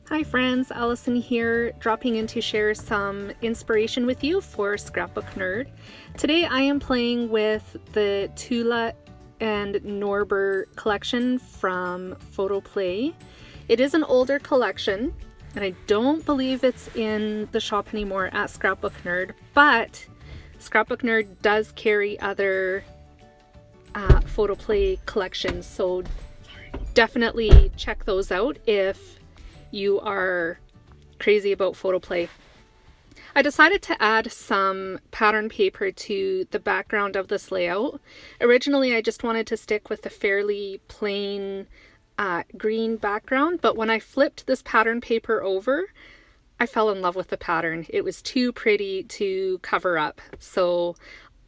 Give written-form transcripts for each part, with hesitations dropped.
Hi friends, Allison here, dropping in to share some inspiration with you for Scrapbook Nerd. Today I am playing with the Tulla and Norbert collection from Photoplay. It is an older collection, and I don't believe it's in the shop anymore at Scrapbook Nerd, but Scrapbook Nerd does carry other Photoplay collections, so definitely check those out if you are crazy about Photoplay. I decided to add some pattern paper to the background of this layout. Originally, I just wanted to stick with a fairly plain green background, but when I flipped this pattern paper over, I fell in love with the pattern. It was too pretty to cover up, so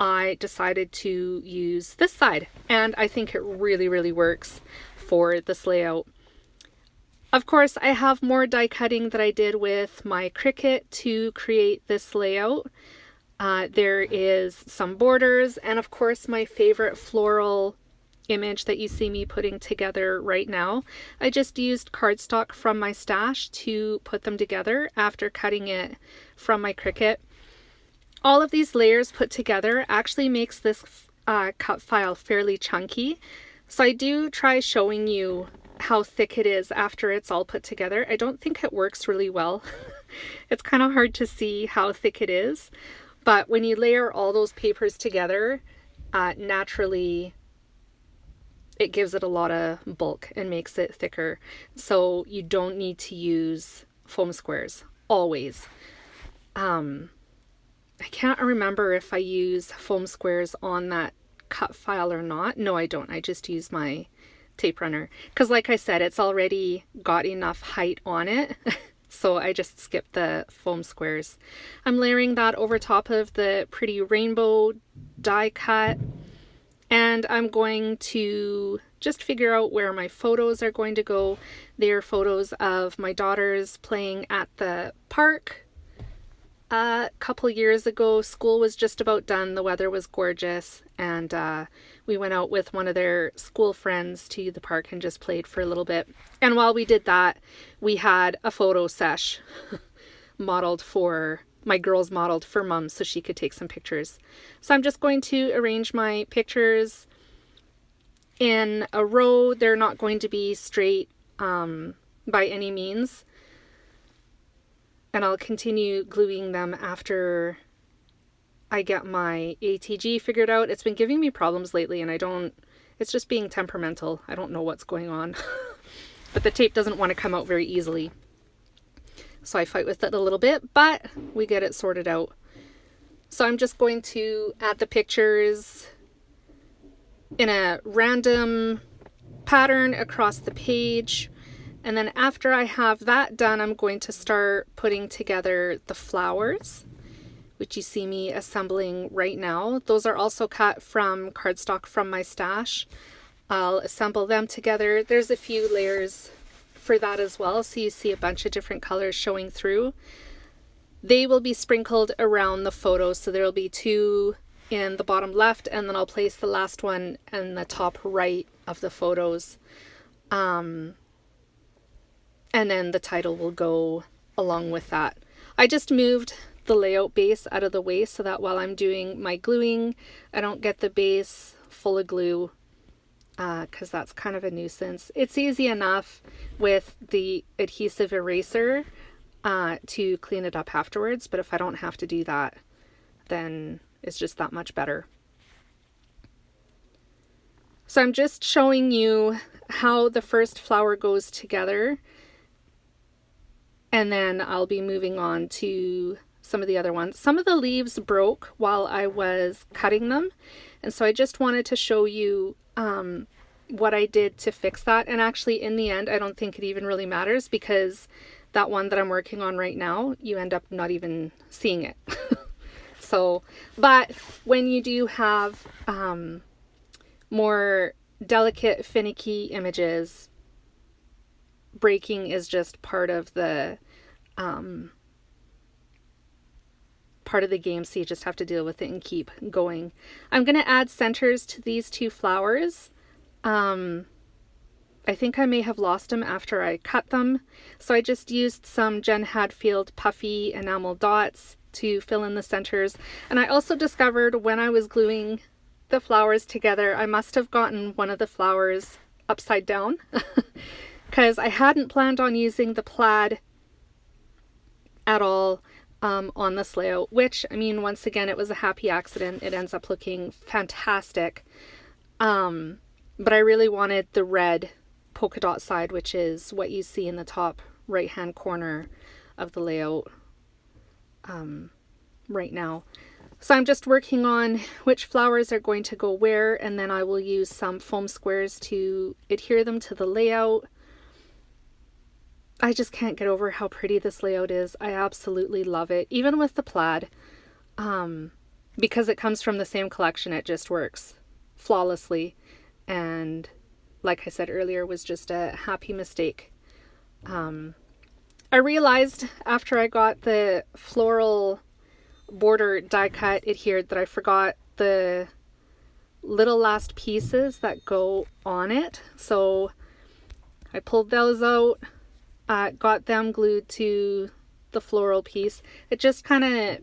I decided to use this side, and I think it really works for this layout. Of course, I have more die cutting that I did with my Cricut to create this layout. There is some borders, and of course my favorite floral image that you see me putting together right now. I just used cardstock from my stash to put them together after cutting it from my Cricut. All of these layers put together actually makes this cut file fairly chunky, so I do try showing you how thick it is after it's all put together. I don't think it works really well. It's kind of hard to see how thick it is, but when you layer all those papers together, naturally it gives it a lot of bulk and makes it thicker. So you don't need to use foam squares, always. I can't remember if I use foam squares on that cut file or not. No, I don't. I just use my tape runner because, like I said, it's already got enough height on it. So I just skipped the foam squares. I'm layering that over top of the pretty rainbow die cut, and I'm going to just figure out where my photos are going to go. They are photos of my daughters playing at the park. A couple years ago, school was just about done, the weather was gorgeous, and we went out with one of their school friends to the park and just played for a little bit. And while we did that, we had a photo sesh modeled for, my girls modeled for Mum so she could take some pictures. So I'm just going to arrange my pictures in a row. They're not going to be straight by any means. And I'll continue gluing them after I get my ATG figured out. It's been giving me problems lately, and it's just being temperamental. I don't know what's going on. But the tape doesn't want to come out very easily. So I fight with it a little bit, but we get it sorted out. So I'm just going to add the pictures in a random pattern across the page. And then after I have that done, I'm going to start putting together the flowers, which you see me assembling right now. Those are also cut from cardstock from my stash. I'll assemble them together. There's a few layers for that as well, so you see a bunch of different colors showing through. They will be sprinkled around the photos, so there will be two in the bottom left, and then I'll place the last one in the top right of the photos. And then the title will go along with that. I just moved the layout base out of the way so that while I'm doing my gluing, I don't get the base full of glue, because that's kind of a nuisance. It's easy enough with the adhesive eraser to clean it up afterwards, but if I don't have to do that, then it's just that much better. So I'm just showing you how the first flower goes together, and then I'll be moving on to some of the other ones. Some of the leaves broke while I was cutting them, and so I just wanted to show you what I did to fix that. And actually, in the end, I don't think it even really matters, because that one that I'm working on right now, you end up not even seeing it. So, but when you do have more delicate, finicky images, breaking is just part of the game, so you just have to deal with it and keep going. I'm going to add centers to these two flowers. I think I may have lost them after I cut them. So I just used some Jen Hadfield puffy enamel dots to fill in the centers. And I also discovered when I was gluing the flowers together, I must have gotten one of the flowers upside down because I hadn't planned on using the plaid at all on this layout, which, I mean, once again, it was a happy accident. It ends up looking fantastic. But I really wanted the red polka dot side, which is what you see in the top right hand corner of the layout right now. So I'm just working on which flowers are going to go where, and then I will use some foam squares to adhere them to the layout. I just can't get over how pretty this layout is. I absolutely love it, even with the plaid. Because it comes from the same collection, it just works flawlessly. And like I said earlier, was just a happy mistake. I realized after I got the floral border die cut adhered that I forgot the little last pieces that go on it. So I pulled those out, got them glued to the floral piece. It just kind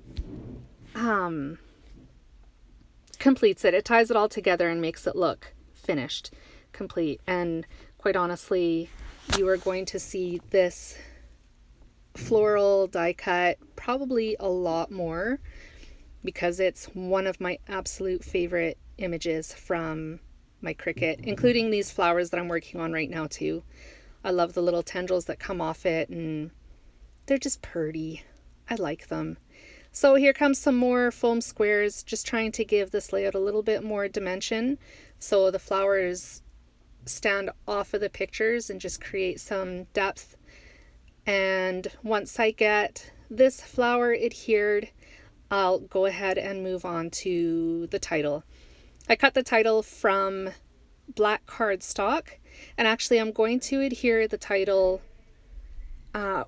of completes it. It ties it all together and makes it look finished, complete. And quite honestly, you are going to see this floral die cut probably a lot more because it's one of my absolute favorite images from my Cricut, including these flowers that I'm working on right now too. I love the little tendrils that come off it, and they're just pretty. I like them. So here comes some more foam squares, just trying to give this layout a little bit more dimension so the flowers stand off of the pictures and just create some depth. And once I get this flower adhered, I'll go ahead and move on to the title. I cut the title from black cardstock, and actually I'm going to adhere the title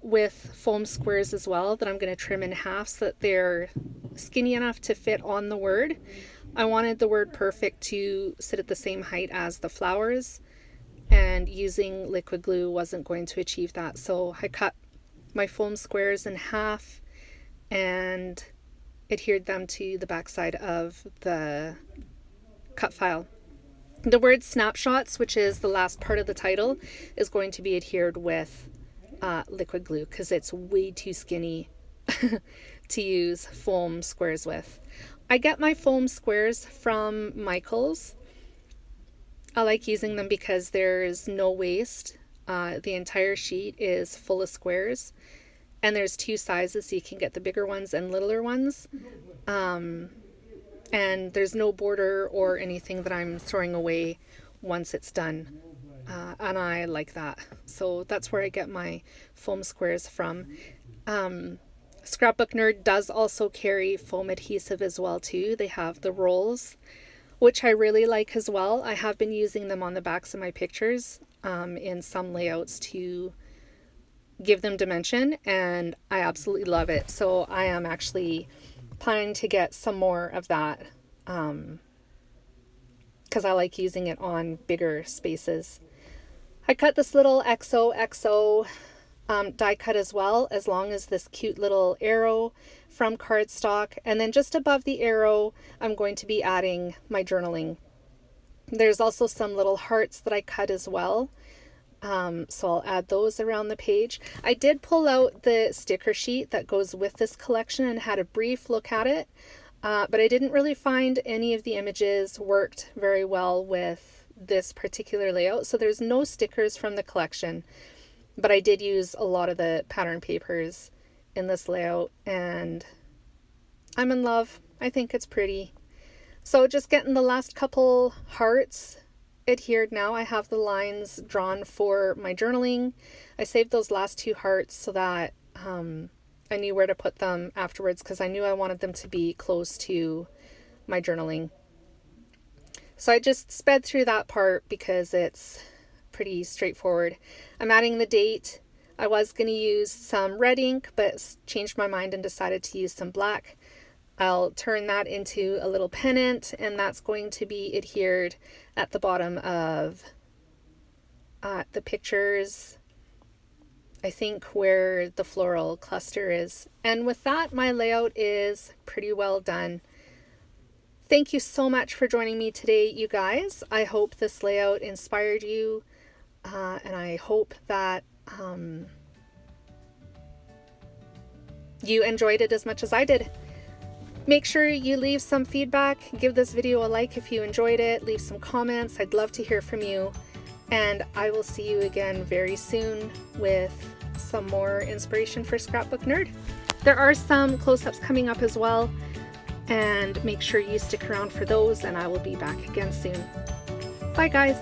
with foam squares as well that I'm going to trim in half so that they're skinny enough to fit on the word. I wanted the word perfect to sit at the same height as the flowers, and using liquid glue wasn't going to achieve that. So I cut my foam squares in half and adhered them to the backside of the cut file. The word snapshots, which is the last part of the title, is going to be adhered with liquid glue because it's way too skinny to use foam squares with. I get my foam squares from Michael's. I like using them because there's no waste. The entire sheet is full of squares, and there's two sizes, so you can get the bigger ones and littler ones. And there's no border or anything that I'm throwing away once it's done. And I like that. So that's where I get my foam squares from. Scrapbook Nerd does also carry foam adhesive as well too. They have the rolls, which I really like as well. I have been using them on the backs of my pictures in some layouts to give them dimension, and I absolutely love it. So I am actually planning to get some more of that because I like using it on bigger spaces. I cut this little XOXO die cut as well, as long as this cute little arrow from cardstock, and then just above the arrow I'm going to be adding my journaling. There's also some little hearts that I cut as well, so I'll add those around the page. I did pull out the sticker sheet that goes with this collection and had a brief look at it, but I didn't really find any of the images worked very well with this particular layout, so there's no stickers from the collection, but I did use a lot of the pattern papers in this layout, and I'm in love. I think it's pretty. So just getting the last couple hearts adhered now. I have the lines drawn for my journaling. I saved those last two hearts so that I knew where to put them afterwards, because I knew I wanted them to be close to my journaling. So I just sped through that part because it's pretty straightforward. I'm adding the date. I was going to use some red ink, but changed my mind and decided to use some black. I'll turn that into a little pennant, and that's going to be adhered at the bottom of the pictures, I think, where the floral cluster is. And with that, my layout is pretty well done. Thank you so much for joining me today, you guys. I hope this layout inspired you, and I hope that you enjoyed it as much as I did. Make sure you leave some feedback, give this video a like if you enjoyed it, leave some comments. I'd love to hear from you, and I will see you again very soon with some more inspiration for Scrapbook Nerd. There are some close-ups coming up as well, and make sure you stick around for those, and I will be back again soon. Bye guys!